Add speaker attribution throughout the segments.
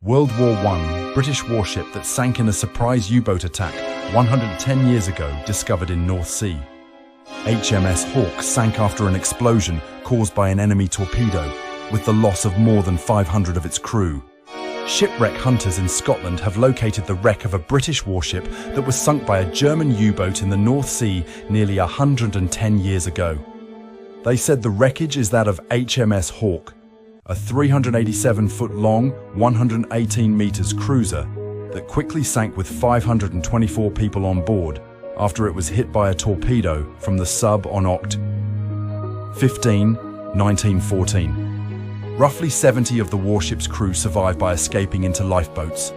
Speaker 1: World War I, British warship that sank in a surprise U-boat attack 110 years ago, discovered in North Sea. HMS Hawk sank after an explosion caused by an enemy torpedo, with the loss of more than 500 of its crew. Shipwreck hunters in Scotland have located the wreck of a British warship that was sunk by a German U-boat in the North Sea nearly 110 years ago. They said the wreckage is that of HMS Hawk, a 387-foot-long, 118 meters cruiser that quickly sank with 524 people on board after it was hit by a torpedo from the sub on Oct. 15, 1914. Roughly 70 of the warship's crew survived by escaping into lifeboats,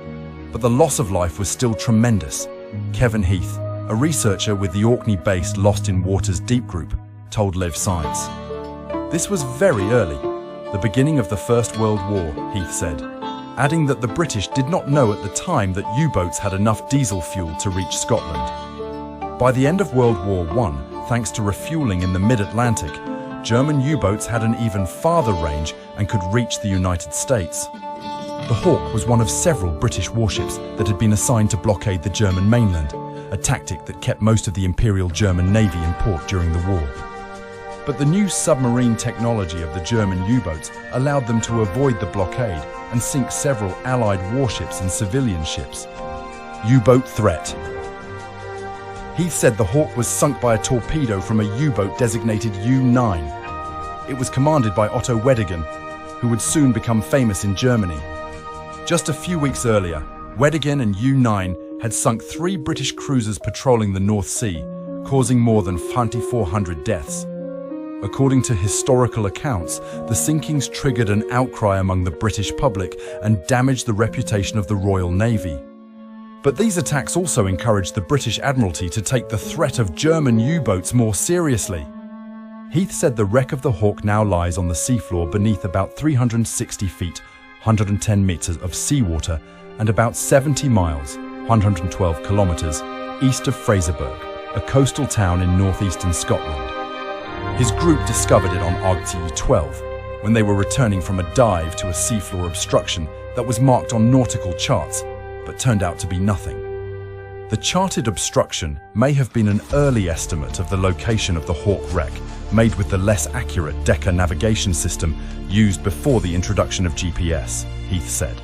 Speaker 1: but the loss of life was still tremendous. Kevin Heath, a researcher with the Orkney-based Lost in Waters Deep Group, told Live Science. This was very early, the beginning of the First World War, Heath said, adding that the British did not know at the time that U-boats had enough diesel fuel to reach Scotland. By the end of World War I, thanks to refueling in the mid-Atlantic, German U-boats had an even farther range and could reach the United States. The Hawk was one of several British warships that had been assigned to blockade the German mainland, a tactic that kept most of the Imperial German Navy in port during the war. But the new submarine technology of the German U-boats allowed them to avoid the blockade and sink several Allied warships and civilian ships. U-boat threat. Heath said the Hawk was sunk by a torpedo from a U-boat designated U-9. It was commanded by Otto Weddigen, who would soon become famous in Germany. Just a few weeks earlier, Weddigen and U-9 had sunk 3 British cruisers patrolling the North Sea, causing more than 2,400 deaths. According to historical accounts, the sinkings triggered an outcry among the British public and damaged the reputation of the Royal Navy. But these attacks also encouraged the British Admiralty to take the threat of German U-boats more seriously. Heath said the wreck of the Hawk now lies on the seafloor beneath about 360 feet, 110 meters of seawater, and about 70 miles, 112 kilometers, east of Fraserburgh, a coastal town in northeastern Scotland. His group discovered it on Archaeology 12 when they were returning from a dive to a seafloor obstruction that was marked on nautical charts, but turned out to be nothing. The charted obstruction may have been an early estimate of the location of the Hawk wreck, made with the less accurate Decca navigation system used before the introduction of GPS, Heath said.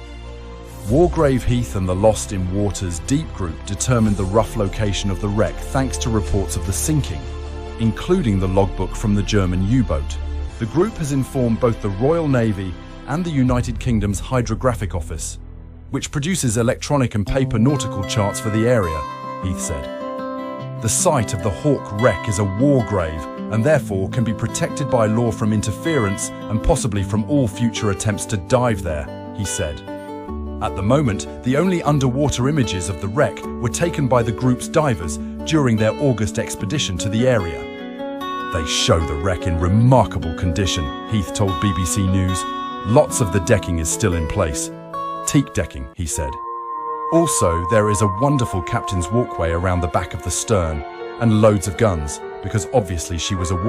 Speaker 1: Wargrave Heath and the Lost in Waters Deep Group determined the rough location of the wreck thanks to reports of the sinking, including the logbook from the German U-boat. The group has informed both the Royal Navy and the United Kingdom's Hydrographic Office, which produces electronic and paper nautical charts for the area, Heath said. The site of the Hawk wreck is a war grave and therefore can be protected by law from interference and possibly from all future attempts to dive there, he said. At the moment, the only underwater images of the wreck were taken by the group's divers during their August expedition to the area. They show the wreck in remarkable condition, Heath told BBC News. Lots of the decking is still in place. Teak decking, he said. Also, there is a wonderful captain's walkway around the back of the stern and loads of guns, because obviously she was a war